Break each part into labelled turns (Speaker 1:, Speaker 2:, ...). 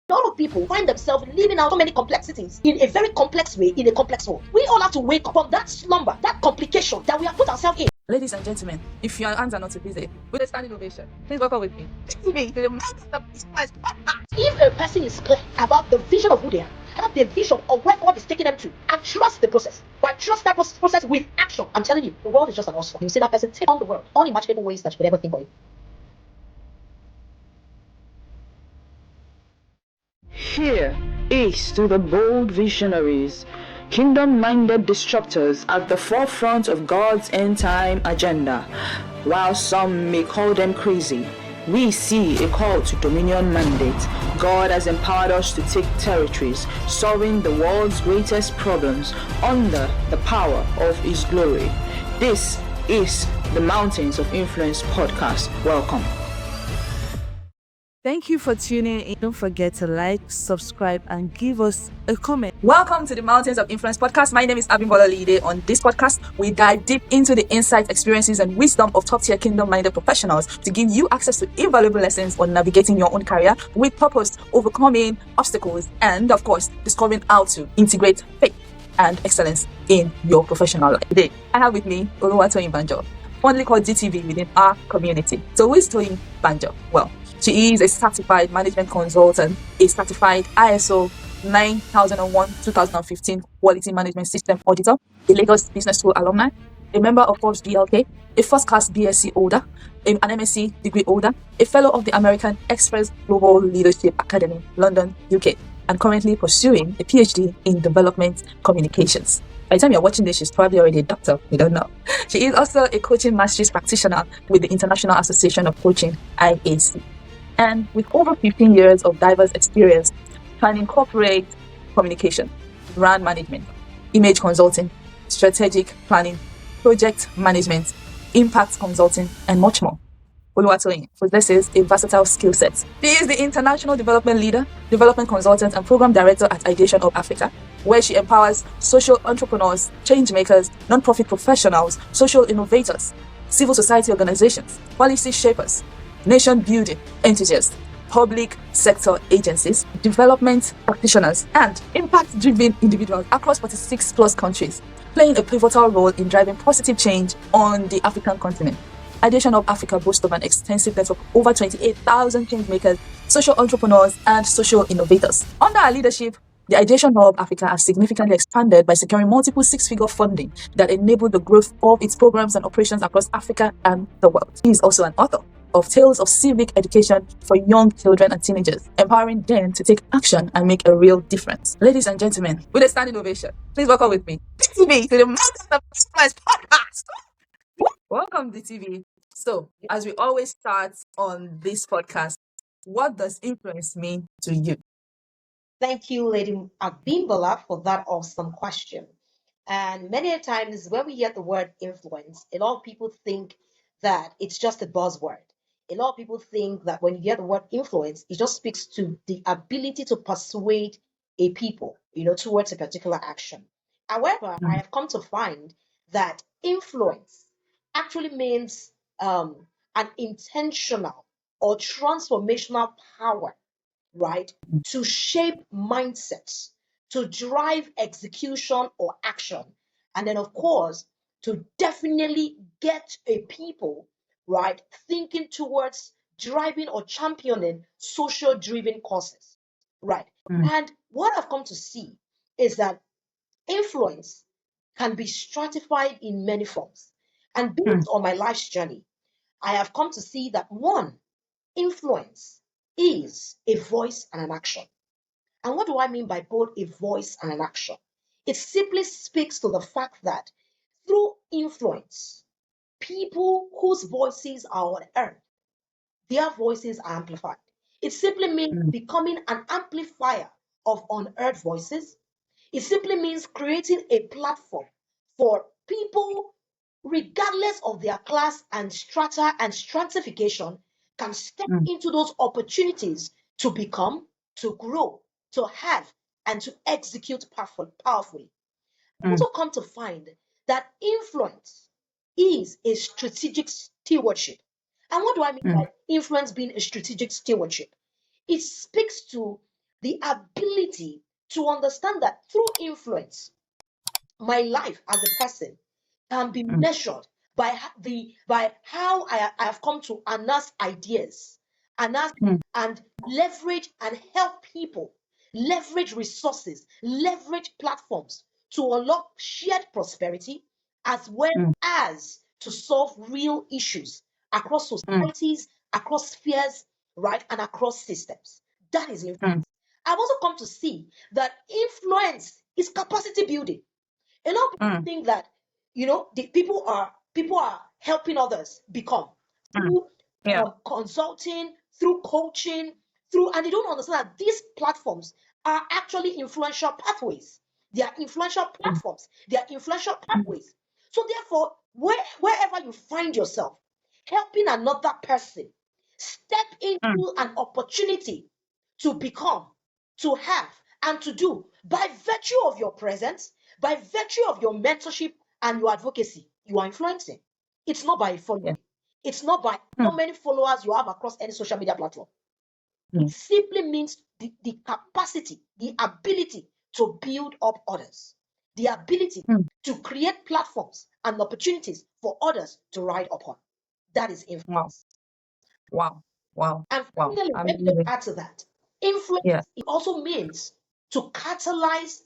Speaker 1: A lot of people find themselves living out so many complexities in a very complex way, in a complex world. We all have to wake up from that slumber, that complication that we have put ourselves in.
Speaker 2: Ladies and gentlemen, if your hands are not too busy, with a standing ovation, please welcome with me.
Speaker 1: If a person is clear about the vision of who they are, have the vision of where God is taking them to, and trust the process, but trust that process with action, I'm telling you, the world is just an awesome. You see that person take on the world, unimaginable ways that you could ever think of.
Speaker 3: Here is to the bold visionaries, kingdom-minded disruptors at the forefront of God's end-time agenda. While some may call them crazy, we see a call to dominion mandate. God has empowered us to take territories, solving the world's greatest problems under the power of His glory. This is the Mountains of Influence podcast. Welcome.
Speaker 4: Thank you for tuning in. Don't forget to like, subscribe, and give us a comment.
Speaker 2: Welcome to the Mountains of Influence podcast. My name is Abimbola Lide. On this podcast, we dive deep into the insights, experiences, and wisdom of top-tier kingdom-minded professionals to give you access to invaluable lessons on navigating your own career with purpose, overcoming obstacles, and of course, discovering how to integrate faith and excellence in your professional life. Today, I have with me Oluwatoyin Banjo, fondly called DTV within our community. So who is Toyin Banjo? Well, she is a certified management consultant, a certified ISO 9001-2015 quality management system auditor, a Lagos Business School alumni, a member of Forbes BLK, a first-class BSc holder, an MSc degree holder, a fellow of the American Express Global Leadership Academy, London, UK, and currently pursuing a PhD in development communications. By the time you're watching this, she's probably already a doctor. We don't know. She is also a coaching master's practitioner with the International Association of Coaching, IAC. And with over 15 years of diverse experience, can incorporate communication, brand management, image consulting, strategic planning, project management, impact consulting, and much more. Oluwatoyin possesses a versatile skill set. She is the International Development Leader, Development Consultant, and Program Director at Ideation of Africa, where she empowers social entrepreneurs, changemakers, non-profit professionals, social innovators, civil society organizations, policy shapers, nation-building enthusiasts, public sector agencies, development practitioners, and impact-driven individuals across 46+ countries, playing a pivotal role in driving positive change on the African continent. Ideation of Africa boasts of an extensive network of over 28,000 changemakers, social entrepreneurs, and social innovators. Under her leadership, the Ideation of Africa has significantly expanded by securing multiple six-figure funding that enabled the growth of its programs and operations across Africa and the world. She is also an author of Tales of Civic Education for Young Children and Teenagers, empowering them to take action and make a real difference. Ladies and gentlemen, with a standing ovation, please welcome with me, DTV, to the Mountains of Influence podcast. Welcome, DTV. So, as we always start on this podcast, what does influence mean to you?
Speaker 1: Thank you, Lady Abimbola, for that awesome question. And many a times when we hear the word influence, a lot of people think that it's just a buzzword. A lot of people think that when you hear the word influence, it just speaks to the ability to persuade a people, towards a particular action. However, I have come to find that influence actually means an intentional or transformational power, right? To shape mindsets, to drive execution or action. And then, of course, to definitely get a people, right, thinking towards driving or championing social driven causes, right? And what I've come to see is that influence can be stratified in many forms. And based on my life's journey, I have come to see that one, influence is a voice and an action. And what do I mean by both a voice and an action? It simply speaks to the fact that through influence, people whose voices are on earth, their voices are amplified. It simply means becoming an amplifier of unearthed voices. It simply means creating a platform for people, regardless of their class and strata and stratification, can step into those opportunities to become, to grow, to have, and to execute powerfully. I also come to find that influence is a strategic stewardship. And what do I mean by influence being a strategic stewardship? It speaks to the ability to understand that through influence, my life as a person can be measured by how I have come to unearth ideas, unearth
Speaker 2: mm,
Speaker 1: and leverage and help people, leverage resources, leverage platforms to unlock shared prosperity, as well
Speaker 2: mm,
Speaker 1: as to solve real issues across
Speaker 2: mm,
Speaker 1: societies, across spheres, right, and across systems. That is influence.
Speaker 2: mm,
Speaker 1: I've also come to see that influence is capacity building. A lot of people
Speaker 2: mm,
Speaker 1: think that the people are helping others become
Speaker 2: mm.
Speaker 1: through
Speaker 2: Yeah.
Speaker 1: consulting, through coaching, through, and they don't understand that these platforms are actually influential pathways. They are influential
Speaker 2: Mm,
Speaker 1: platforms. They are influential
Speaker 2: mm,
Speaker 1: pathways. So therefore, wherever you find yourself helping another person, step
Speaker 2: mm.
Speaker 1: into an opportunity to become, to have, and to do by virtue of your presence, by virtue of your mentorship and your advocacy. You are influencing. It's not by
Speaker 2: Yeah.
Speaker 1: following. It's not by how
Speaker 2: Mm,
Speaker 1: many followers you have across any social media platform. It
Speaker 2: mm,
Speaker 1: simply means the capacity, the ability to build up others, the ability
Speaker 2: mm.
Speaker 1: to create platforms and opportunities for others to ride upon. That is
Speaker 2: Wow.
Speaker 1: influence.
Speaker 2: Wow. Wow.
Speaker 1: And
Speaker 2: Wow.
Speaker 1: finally, let me just
Speaker 2: Amazing.
Speaker 1: add to that. Influence,
Speaker 2: Yeah.
Speaker 1: it also means to catalyze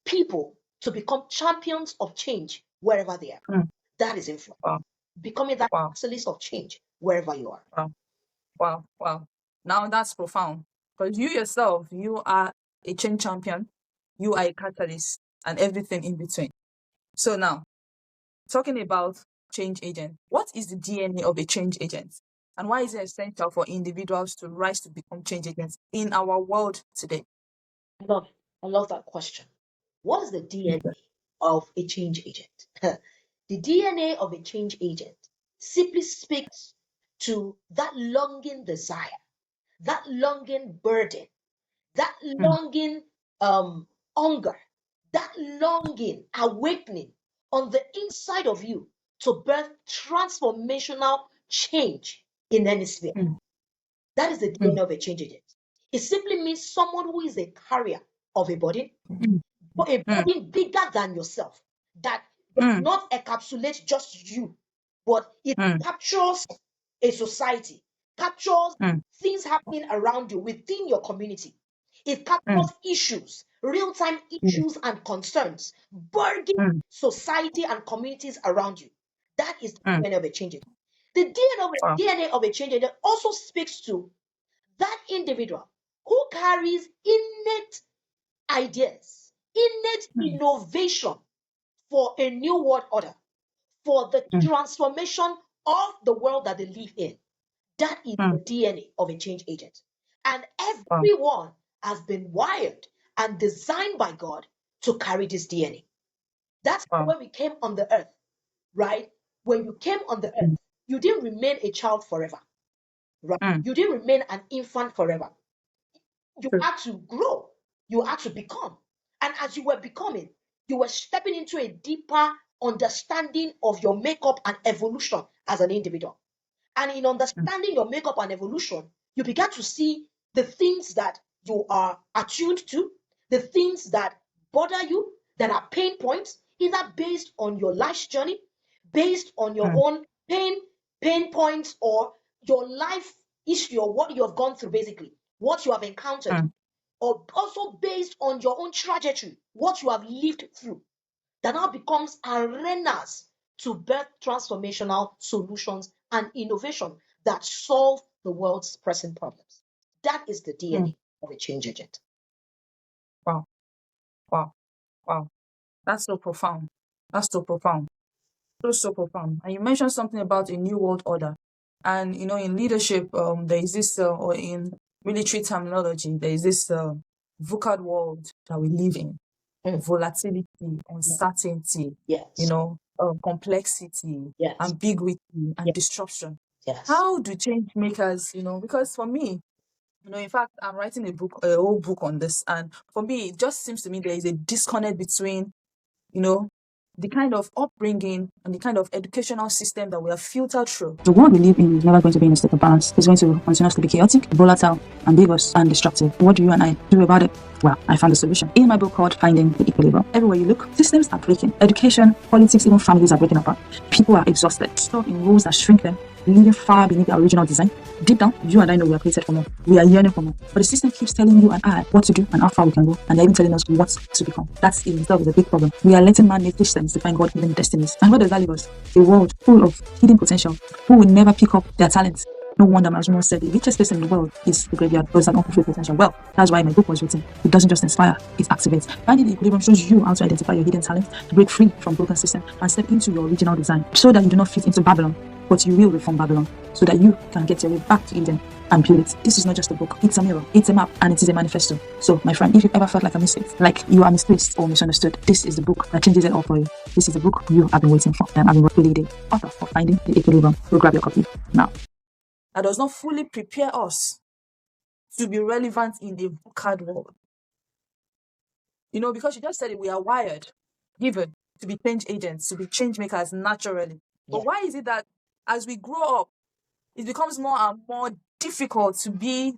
Speaker 1: people to become champions of change wherever they are.
Speaker 2: Mm.
Speaker 1: That is influence.
Speaker 2: Wow.
Speaker 1: Becoming that
Speaker 2: Wow.
Speaker 1: catalyst of change wherever you are.
Speaker 2: Wow. Wow. Wow. Now that's profound. Because you yourself, you are a change champion, you are a catalyst, and everything in between. So now, talking about change agent, what is the DNA of a change agent? And why is it essential for individuals to rise to become change agents in our world today?
Speaker 1: I love it. I love that question. What is the DNA of a change agent? The DNA of a change agent simply speaks to that longing desire, that longing burden, that
Speaker 2: Mm,
Speaker 1: longing hunger, that longing awakening on the inside of you to birth transformational change in any sphere.
Speaker 2: mm,
Speaker 1: That is the
Speaker 2: mm,
Speaker 1: DNA of a change agent. It simply means someone who is a carrier of a burden,
Speaker 2: mm,
Speaker 1: but a
Speaker 2: mm,
Speaker 1: burden bigger than yourself, that does
Speaker 2: mm,
Speaker 1: not encapsulate just you, but it
Speaker 2: mm,
Speaker 1: captures a society, captures
Speaker 2: mm,
Speaker 1: things happening around you within your community. It
Speaker 2: mm,
Speaker 1: captures issues, real time
Speaker 2: mm,
Speaker 1: issues and concerns, burden
Speaker 2: mm.
Speaker 1: society and communities around you. That is the
Speaker 2: Mm.
Speaker 1: DNA of a change agent. The DNA of
Speaker 2: Wow.
Speaker 1: DNA of a change agent also speaks to that individual who carries innate ideas, innate
Speaker 2: Mm,
Speaker 1: innovation for a new world order, for the
Speaker 2: mm,
Speaker 1: transformation of the world that they live in. That is the
Speaker 2: mm.
Speaker 1: DNA of a change agent. And
Speaker 2: Wow.
Speaker 1: everyone has been wired and designed by God to carry this DNA. That's
Speaker 2: Wow.
Speaker 1: when we came on the earth, right? When you came on the earth,
Speaker 2: Mm,
Speaker 1: you didn't remain a child forever, right?
Speaker 2: mm.
Speaker 1: You didn't remain an infant forever. You
Speaker 2: True.
Speaker 1: had to grow, you had to become. And as you were becoming, you were stepping into a deeper understanding of your makeup and evolution as an individual. And in
Speaker 2: Mm,
Speaker 1: understanding your makeup and evolution, you began to see the things that you are attuned to, the things that bother you, that are pain points, either based on your life's journey, based on your
Speaker 2: mm,
Speaker 1: own pain points, or your life issue, or what you have gone through, basically, what you have encountered,
Speaker 2: mm,
Speaker 1: or also based on your own trajectory, what you have lived through, that now becomes arenas to birth transformational solutions and innovation that solve the world's pressing problems. That is the
Speaker 2: mm.
Speaker 1: DNA of a change agent.
Speaker 2: Wow. Wow. Wow. That's so profound. That's so profound. So, so profound. And you mentioned something about a new world order. And, in leadership, there is this, or in military terminology, there is this VUCA world that we live in:
Speaker 1: Mm.
Speaker 2: volatility, uncertainty,
Speaker 1: Yes,
Speaker 2: complexity,
Speaker 1: yes,
Speaker 2: ambiguity, and
Speaker 1: yes,
Speaker 2: disruption.
Speaker 1: yes.
Speaker 2: How do change makers, because for me, in fact, I'm writing a whole book on this. And for me, it just seems to me there is a disconnect between, you know, the kind of upbringing and the kind of educational system that we are filtered through, the world we live in is never going to be in a state of balance. It's going to continuously be chaotic, volatile, ambiguous, and destructive. What do you and I do about it? Well, I found a solution in my book called Finding the Equilibrium. Everywhere you look, systems are breaking. Education, politics, even families are breaking apart. People are exhausted, stuck in roles that shrink them, living far beneath their original design. Deep down, you and I know we are created for more. We are yearning for more. But the system keeps telling you and I what to do and how far we can go. And they're even telling us what to become. That in itself is a big problem. We are letting man-made systems define God-given destinies. And where does that leave us? A world full of hidden potential who will never pick up their talents. No wonder Maslow said the richest place in the world is the graveyard, those that unfulfilled potential. Well, that's why my book was written. It doesn't just inspire, it activates. Finding the Equilibrium shows you how to identify your hidden talents, break free from broken systems, and step into your original design so that you do not fit into Babylon, but you will reform Babylon so that you can get your way back to Eden and build it. This is not just a book, it's a mirror, it's a map, and it is a manifesto. So, my friend, if you've ever felt like a mistake, like you are misplaced or misunderstood, this is the book that changes it all for you. This is the book you have been waiting for. And I've been really the author of Finding the Equilibrium. Go grab your copy now. That does not fully prepare us to be relevant in a VUCAD world. You know, because you just said it, we are wired, given to be change agents, to be change makers naturally. But why is it that as we grow up, it becomes more and more difficult to be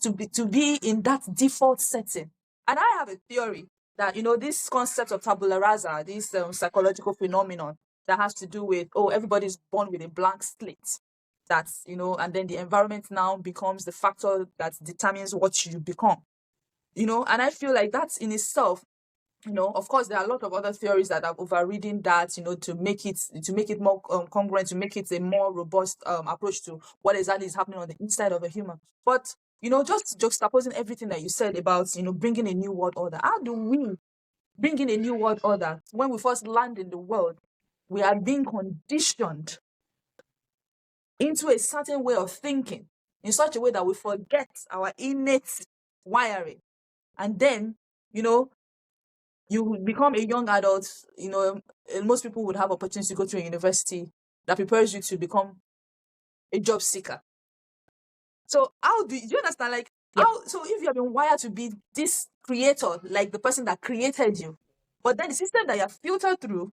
Speaker 2: in that default setting? And I have a theory that, you know, this concept of tabula rasa, this psychological phenomenon that has to do with, oh, everybody's born with a blank slate. That's, you know, and then the environment now becomes the factor that determines what you become. You know, and I feel like that's in itself, you know, of course, there are a lot of other theories that are overriding that, you know, to make it more congruent, to make it a more robust approach to what exactly is happening on the inside of a human. But, you know, just juxtaposing everything that you said about, you know, bringing a new world order. How do we bring in a new world order? When we first land in the world, we are being conditioned into a certain way of thinking in such a way that we forget our innate wiring. And then, you know, you become a young adult, you know, and most people would have opportunity to go to a university that prepares you to become a job seeker. So how do you understand? Like, how, so if you have been wired to be this creator, like the person that created you, but then the system that you have filtered through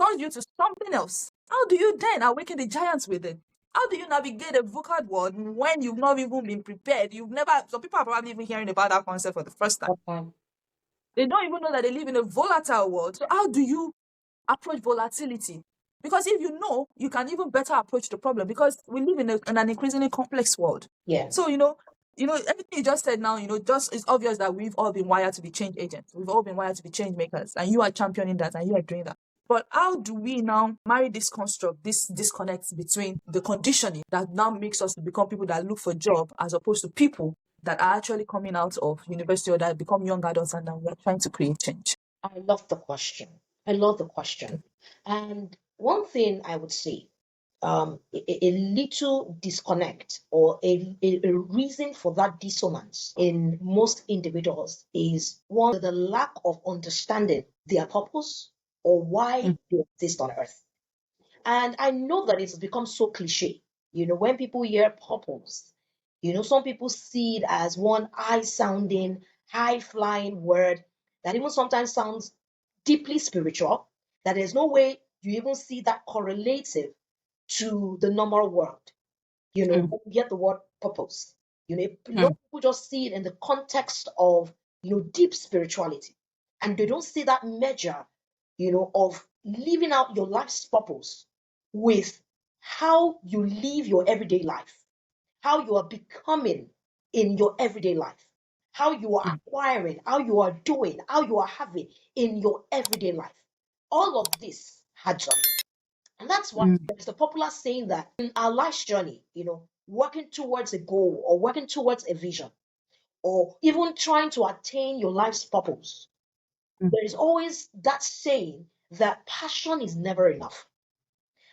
Speaker 2: turns you to something else, how do you then awaken the giants within? How do you navigate a VUCAD world when you've not even been prepared? Some people are probably even hearing about that concept for the first time.
Speaker 1: Okay.
Speaker 2: They don't even know that they live in a volatile world. So how do you approach volatility? Because if you know, you can even better approach the problem, because we live in an increasingly complex world.
Speaker 1: Yeah.
Speaker 2: So, you know, everything you just said now, you know, just it's obvious that we've all been wired to be change agents. We've all been wired to be change makers, and you are championing that and you are doing that. But how do we now marry this construct, this disconnect between the conditioning that now makes us to become people that look for job, as opposed to people that are actually coming out of university or that become young adults and now we're trying to create change?
Speaker 1: I love the question. I love the question. And one thing I would say, a little disconnect or a reason for that dissonance in most individuals is one, the lack of understanding their purpose or why they exist on earth. And I know that it's become so cliche. You know, when people hear purpose, you know, some people see it as one high sounding, high flying word that even sometimes sounds deeply spiritual, that there's no way you even see that correlative to the normal world. You know, when you get the word purpose. You know, a lot of people just see it in the context of, you know, deep spirituality. And they don't see that measure, you know, of living out your life's purpose with how you live your everyday life, how you are becoming in your everyday life, how you are acquiring, how you are doing, how you are having in your everyday life. All of this adds up. And that's why there's the popular saying that in our life's journey, you know, working towards a goal or working towards a vision or even trying to attain your life's purpose, there is always that saying that passion is never enough.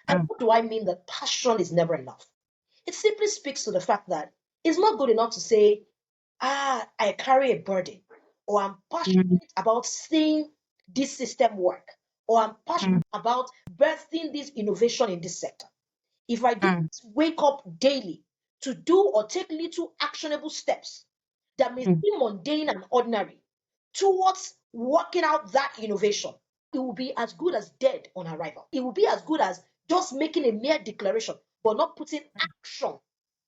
Speaker 1: And what do I mean that passion is never enough? It simply speaks to the fact that it's not good enough to say, I carry a burden, or I'm passionate about seeing this system work, or I'm passionate about birthing this innovation in this sector. If I don't wake up daily to do or take little actionable steps that may seem mundane and ordinary towards working out that innovation, it will be as good as dead on arrival. It will be as good as just making a mere declaration, but not putting action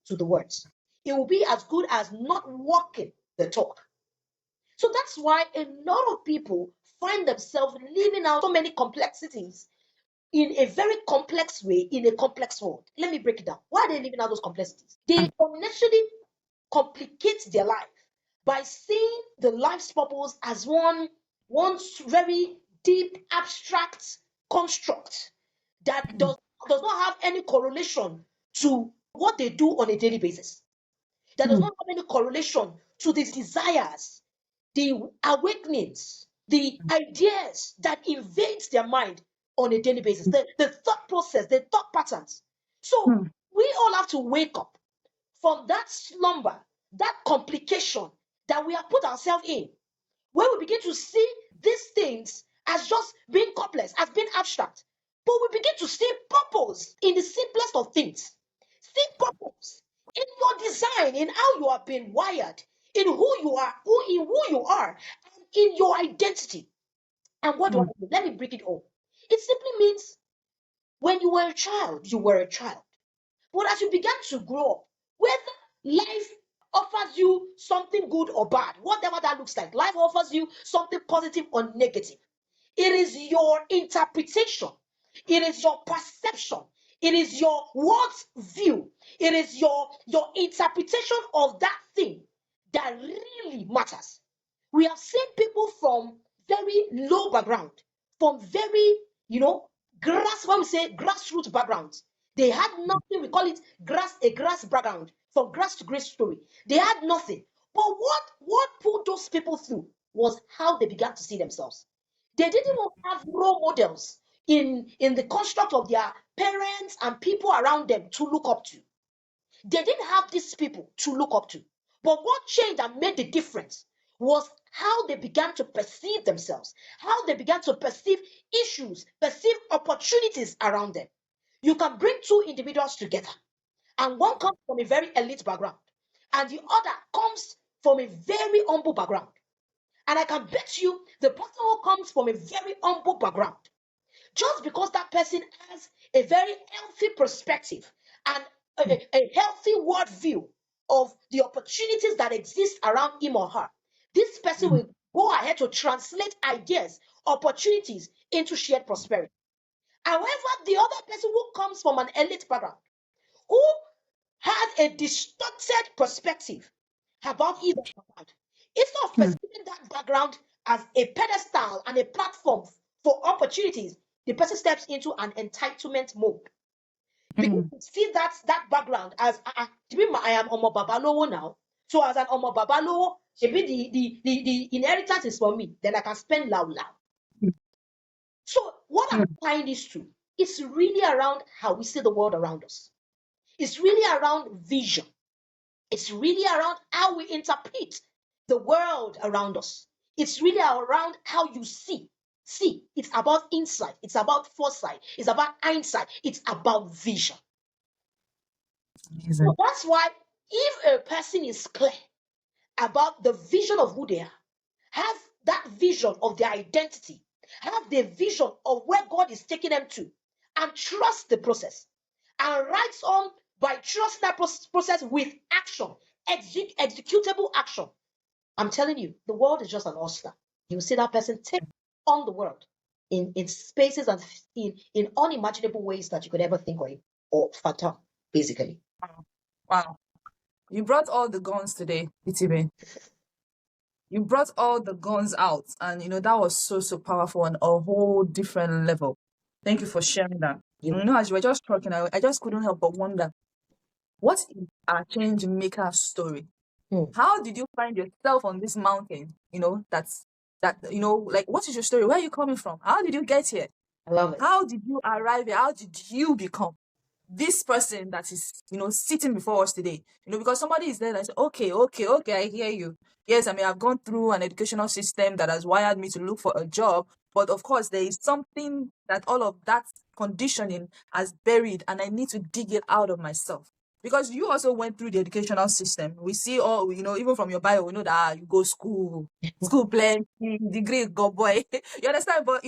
Speaker 1: to the words. It will be as good as not walking the talk. So that's why a lot of people find themselves living out so many complexities in a very complex way in a complex world. Let me break it down. Why are they living out those complexities? They unnecessarily complicate their life by seeing the life's purpose as one very deep, abstract construct that does not have any correlation to what they do on a daily basis. That does not have any correlation to the desires, the awakenings, the ideas that invades their mind on a daily basis, the thought process, the thought patterns. So we all have to wake up from that slumber, that complication that we have put ourselves in, where we begin to see these things as just being complex, as being abstract. But we begin to see purpose in the simplest of things. See purpose in your design, in how you have been wired, in who you are, and in your identity. And what do I mean? Let me break it all. It simply means when you were a child, you were a child. But as you began to grow up, whether life offers you something good or bad, whatever that looks like, life offers you something positive or negative. It is your interpretation, it is your perception, it is your world's view, it is your interpretation of that thing that really matters. We have seen people from very low background, from very, when we say grassroots backgrounds, they had nothing. We call it a grass background, from grass to grace story. They had nothing. But what pulled those people through was how they began to see themselves. They didn't even have role models in the construct of their parents and people around them to look up to. They didn't have these people to look up to. But what changed and made the difference was how they began to perceive themselves, how they began to perceive issues, perceive opportunities around them. You can bring two individuals together, and one comes from a very elite background, and the other comes from a very humble background. And I can bet you the person who comes from a very humble background, just because that person has a very healthy perspective and a healthy worldview of the opportunities that exist around him or her, this person will go ahead to translate ideas, opportunities into shared prosperity. However, the other person who comes from an elite background, who has a distorted perspective about his background, instead of perceiving that background as a pedestal and a platform for opportunities, the person steps into an entitlement mode. Begin to see that background as I am Omo Babalowo now. So as an Omo Babalowo, maybe the inheritance is for me, then I can spend loud. So what I'm tying this to, it's really around how we see the world around us. It's really around vision. It's really around how we interpret the world around us. It's really around how you see. See, it's about insight, it's about foresight, it's about hindsight, it's about vision. So
Speaker 2: Amazing.
Speaker 1: that's why if a person is clear about the vision of who they are, have that vision of their identity, have the vision of where God is taking them to, and trust the process, and writes on by trusting that process with action, executable action. I'm telling you, the world is just an oyster. You see that person take on the world in spaces and in unimaginable ways that you could ever think or fathom, basically.
Speaker 2: Wow. You brought all the guns today, Itibe. You brought all the guns out, and that was so powerful on a whole different level. Thank you for sharing that.
Speaker 1: You,
Speaker 2: As you were just talking, I just couldn't help but wonder, what is our change maker story?
Speaker 1: hmm,
Speaker 2: How did you find yourself on this mountain? Like, what is your story? Where are you coming from? How did you get here?
Speaker 1: I love it.
Speaker 2: How did you arrive here? How did you become this person that is, sitting before us today? Because somebody is there and say, okay, I hear you. Yes, I mean, I've gone through an educational system that has wired me to look for a job, but of course, there is something that all of that conditioning has buried, and I need to dig it out of myself. Because you also went through the educational system. We see all, even from your bio, we know that you go school plenty, degree, go boy. You understand? But,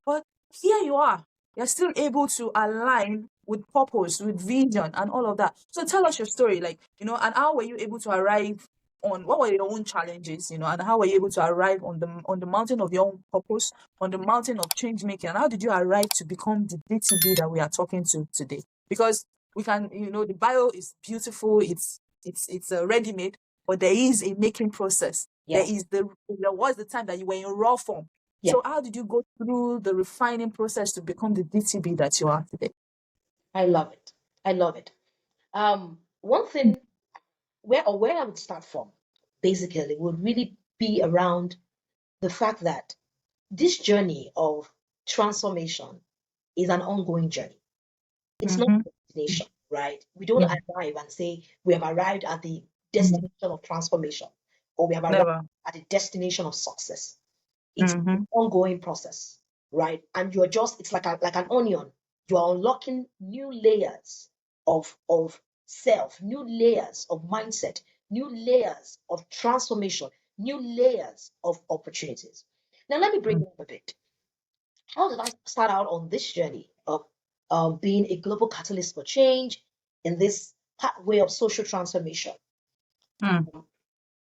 Speaker 2: But here you are. You're still able to align with purpose, with vision, and all of that. So tell us your story, like, and how were you able to arrive on what were your own challenges, and how were you able to arrive on the mountain of your own purpose, on the mountain of change making, and how did you arrive to become the DTB that we are talking to today? Because we can, the bio is beautiful, it's ready made, but there is a making process. There
Speaker 1: Yeah,
Speaker 2: is there was the time that you were in raw form.
Speaker 1: yeah,
Speaker 2: So how did you go through the refining process to become the DTB that you are today?
Speaker 1: I love it. I love it. One thing where I would start from, basically, would really be around the fact that this journey of transformation is an ongoing journey. It's not
Speaker 2: Mm-hmm.
Speaker 1: a destination, right? We don't
Speaker 2: Yeah,
Speaker 1: arrive and say we have arrived at the
Speaker 2: mm,
Speaker 1: destination of transformation or we have arrived
Speaker 2: never.
Speaker 1: at the destination of success. It's an
Speaker 2: Mm-hmm.
Speaker 1: ongoing process, right? And you're just, it's like an onion. You are unlocking new layers of self, new layers of mindset, new layers of transformation, new layers of opportunities. Now, let me bring it up a bit. How did I start out on this journey of being a global catalyst for change in this pathway of social transformation?
Speaker 2: Mm,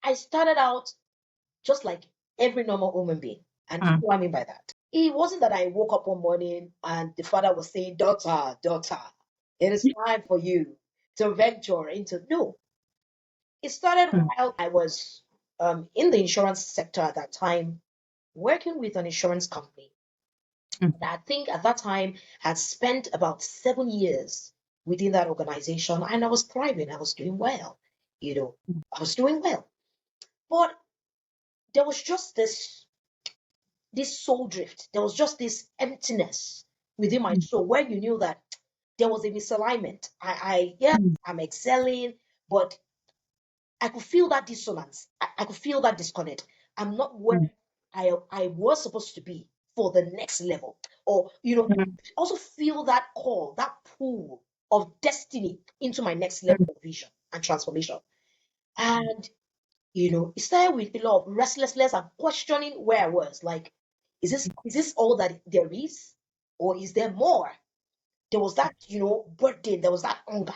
Speaker 1: I started out just like every normal human being. And
Speaker 2: mm,
Speaker 1: what I mean by that? It wasn't that I woke up one morning and the father was saying, daughter, daughter, it is time for you to venture into. No, it started
Speaker 2: mm,
Speaker 1: while I was in the insurance sector at that time, working with an insurance company.
Speaker 2: mm.
Speaker 1: And I think at that time had spent about 7 years within that organization and I was thriving. I was doing well. I was doing well. But there was just this soul drift. There was just this emptiness within my soul where you knew that there was a misalignment. Yeah, I'm excelling, but I could feel that dissonance. I could feel that disconnect. I'm not where I was supposed to be for the next level. Or, also feel that call, that pull of destiny into my next level of vision and transformation. And it started with a lot of restlessness and questioning where I was. Like, is this all that there is? Or is there more? There was that, burden, there was that hunger.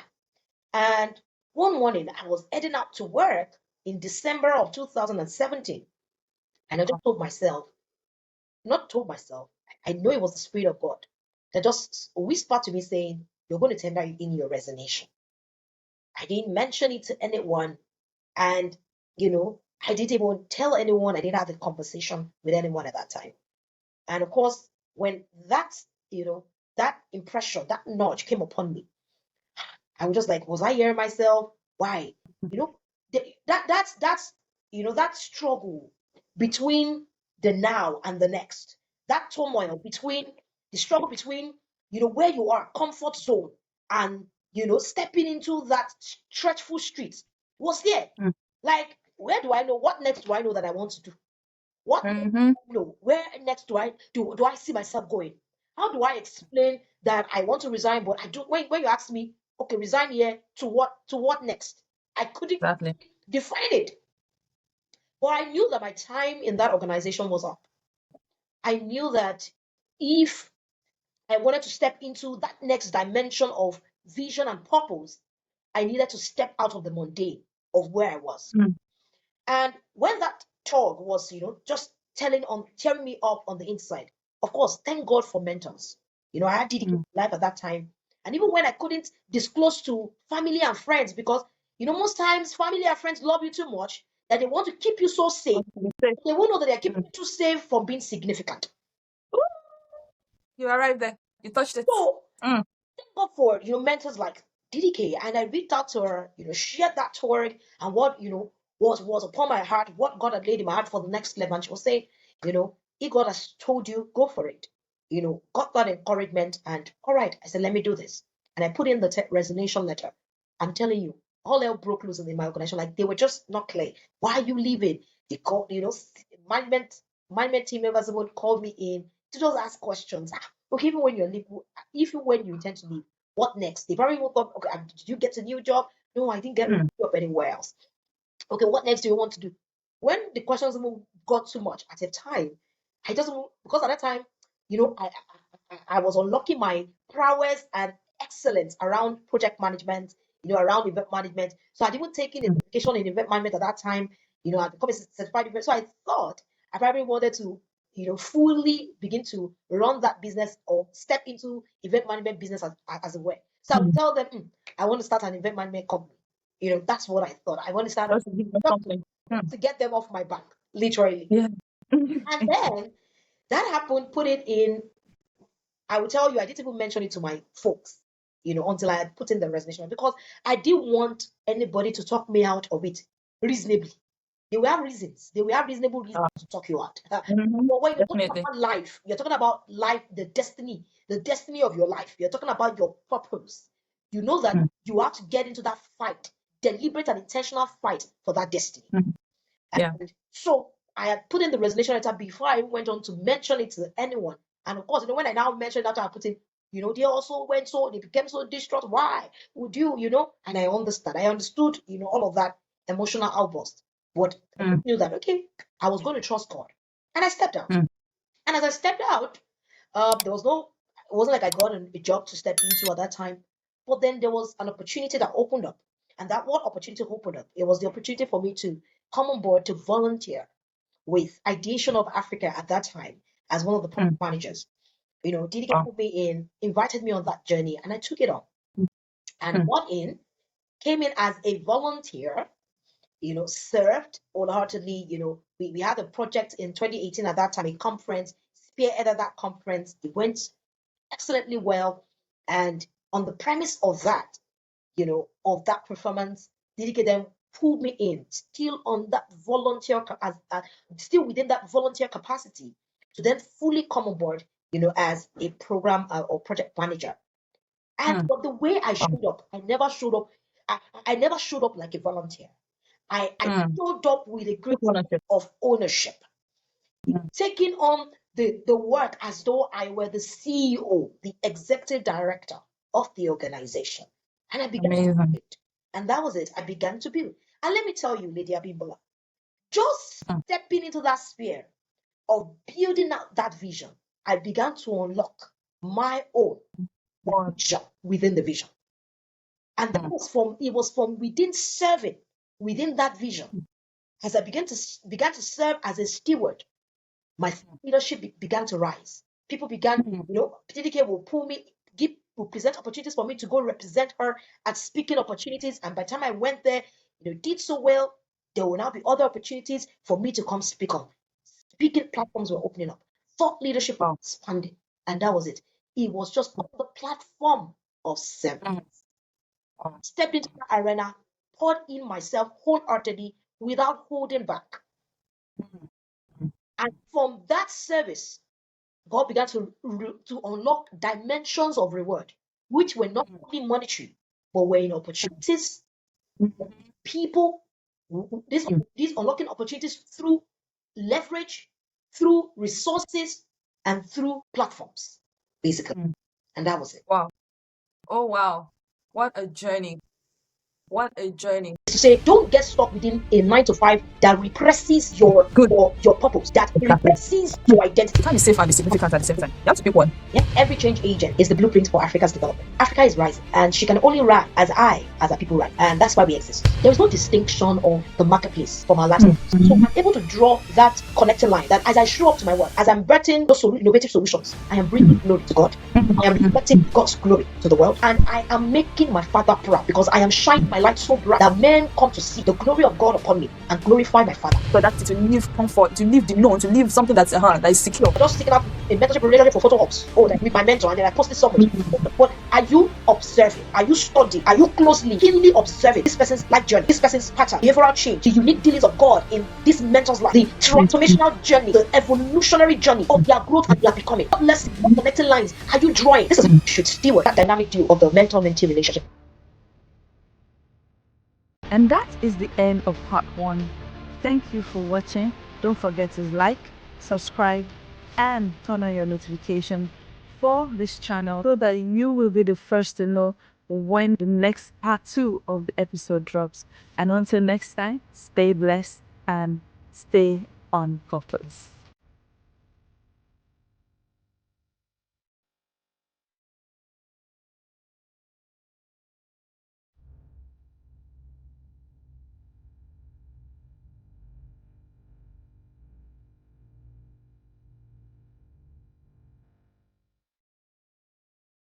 Speaker 1: And one morning I was heading out to work in December of 2017. And I just told myself, not told myself, I know it was the Spirit of God that just whispered to me saying, you're going to tender in your resignation. I didn't mention it to anyone. And, I didn't even tell anyone. I didn't have a conversation with anyone at that time. And of course, when that impression, that nudge came upon me, I was just like, was I hearing myself? Why? You know, that struggle between the now and the next, that turmoil between the struggle between where you are, comfort zone, and stepping into that stretchful street was there. Like, where do I know? What next do I know that I want to do? What next
Speaker 2: Mm-hmm.
Speaker 1: do I know? Where next do I see myself going? How do I explain that I want to resign, but I do when you ask me, okay, resign here to what next? I couldn't
Speaker 2: Exactly.
Speaker 1: define it. But I knew that my time in that organization was up. I knew that if I wanted to step into that next dimension of vision and purpose, I needed to step out of the mundane of where I was.
Speaker 2: Mm.
Speaker 1: And when that tug was, just tearing me up on the inside, of course, thank God for mentors. I had dedicated
Speaker 2: Mm.
Speaker 1: life at that time. And even when I couldn't disclose to family and friends, because, most times family and friends love you too much that they want to keep you so safe.
Speaker 2: Want to be safe.
Speaker 1: They won't know that they're keeping
Speaker 2: Mm.
Speaker 1: you too safe from being significant.
Speaker 2: Ooh, you arrived there. You touched it.
Speaker 1: So
Speaker 2: Mm.
Speaker 1: thank God for mentors like DDK, and I reached out to her, shared that word and what was upon my heart, what God had laid in my heart for the next level. And she was saying, if God has told you, go for it. Got that encouragement, and all right, I said, let me do this, and I put in the resignation letter. I'm telling you, all hell broke loose in my organization. Like, they were just not clear. Why are you leaving? They called, management team members would call me in to just ask questions. Okay, even when you're leaving, even when you intend to leave, what next? They probably woke up, okay, did you get a new job? No, I didn't get a
Speaker 2: Mm.
Speaker 1: job anywhere else. Okay, what next do you want to do? When the questions even got too much at a time, I just, because at that time, I was unlocking my prowess and excellence around project management, around event management. So I'd even taken a certification in event management at that time, I'd become a certified event. So I thought I probably wanted to, fully begin to run that business or step into event management business as it were. So I would tell them, I want to start an event management company. That's what I thought. I want to start
Speaker 2: Just to give them
Speaker 1: just
Speaker 2: something.
Speaker 1: to get them off my back, literally.
Speaker 2: Yeah.
Speaker 1: And then that happened, put it in. I will tell you, I didn't even mention it to my folks, until I had put in the resignation because I didn't want anybody to talk me out of it reasonably. They will have reasons. They will have reasonable reasons
Speaker 2: Ah,
Speaker 1: to talk you out.
Speaker 2: mhm.
Speaker 1: But when you're talking
Speaker 2: Definitely.
Speaker 1: about life, you're talking about life, the destiny of your life. You're talking about your purpose. You know that
Speaker 2: Mm,
Speaker 1: you have to get into that fight, deliberate and intentional fight for that destiny.
Speaker 2: mm. Yeah.
Speaker 1: And so I had put in the resignation letter before I went on to mention it to anyone. And of course, when I now mentioned that, I put in, they also they became so distraught. Why would you, And I understand. I understood, all of that emotional outburst. But I
Speaker 2: Mm,
Speaker 1: knew that, okay, I was going to trust God. And I stepped out.
Speaker 2: mm,
Speaker 1: And as I stepped out, it wasn't like I got a job to step into at that time. But then there was an opportunity that opened up. And that what opportunity opened up? It was the opportunity for me to come on board to volunteer with Ideation of Africa at that time as one of the
Speaker 2: mm.
Speaker 1: project managers. DDK
Speaker 2: Wow.
Speaker 1: put me in, invited me on that journey, and I took it on
Speaker 2: Mm,
Speaker 1: and
Speaker 2: mm,
Speaker 1: came in as a volunteer, served wholeheartedly. We had a project in 2018 at that time, a conference, spearheaded that conference. It went excellently well. And on the premise of that, of that performance, DDK then pulled me in, still on that still within that volunteer capacity, to then fully come on board, as a program or project manager. And
Speaker 2: mm.
Speaker 1: but the way I
Speaker 2: Wow.
Speaker 1: showed up, I never showed up. I never showed up like a volunteer. I
Speaker 2: Mm.
Speaker 1: showed up with a great
Speaker 2: Took ownership.
Speaker 1: of ownership,
Speaker 2: Mm.
Speaker 1: taking on the work as though I were the CEO, the executive director of the organization. And I began to
Speaker 2: Amazing.
Speaker 1: build. And that was it. I began to build. And let me tell you, Lady Abimbola, just
Speaker 2: Mm.
Speaker 1: stepping into that sphere of building out that vision, I began to unlock my own
Speaker 2: Wow.
Speaker 1: vision within the vision. And that
Speaker 2: Mm,
Speaker 1: it was from within serving within that vision. As I began to serve as a steward, my leadership began to rise. People began,
Speaker 2: mm,
Speaker 1: PTDK will pull me, will present opportunities for me to go represent her at speaking opportunities. And by the time I went there, did so well, there will now be other opportunities for me to come speak on. Speaking platforms were opening up. Thought leadership was
Speaker 2: wow.
Speaker 1: expanding. And that was it. It was just on the platform of service.
Speaker 2: Mm, wow.
Speaker 1: Stepped into the arena, poured in myself wholeheartedly without holding back.
Speaker 2: Mm, mm,
Speaker 1: And from that service, God began to unlock dimensions of reward, which were not
Speaker 2: mm,
Speaker 1: only monetary, but were in opportunities,
Speaker 2: mm,
Speaker 1: people,
Speaker 2: mm,
Speaker 1: these unlocking opportunities through leverage, through resources, and through platforms, basically.
Speaker 2: mm.
Speaker 1: And that was it.
Speaker 2: Wow. Oh, wow. What a journey. What a journey.
Speaker 1: To say, don't get stuck within a 9 to 5 that represses
Speaker 2: Good.
Speaker 1: your purpose, that
Speaker 2: Exactly.
Speaker 1: represses your identity.
Speaker 2: You can't be safe and be significant at the same time. You have to pick one.
Speaker 1: Yeah, every change agent is the blueprint for Africa's development. Africa is rising, and she can only rise as a people rise, and that's why we exist. There is no distinction of the marketplace from our lifestyle.
Speaker 2: Mm,
Speaker 1: So I'm able to draw that connecting line that as I show up to my work, as I'm birthing those innovative solutions, I am bringing glory to God. I am reflecting God's glory to the world, and I am making my Father proud because I am shining my light so bright that men come to see the glory of God upon me and glorify my Father.
Speaker 2: So that's to live comfort, to live the known, to live something that is secure.
Speaker 1: Just sticking up a mentorship relationship for photo ops. Oh, like with my mentor, and then I posted somebody.
Speaker 2: Mm,
Speaker 1: But are you observing? Are you studying? Are you keenly observing this person's life journey, this person's pattern, behavioral change, the unique dealings of God in this mentor's life, the transformational journey, the evolutionary journey of their growth and their becoming? What lessons, what connecting lines are you drawing? This is you should steward that dynamic view of the mentor-mentee relationship.
Speaker 4: And that is the end of part 1. Thank you for watching. Don't forget to like, subscribe, and turn on your notification for this channel so that you will be the first to know when the next part 2 of the episode drops. And until next time, stay blessed and stay on purpose.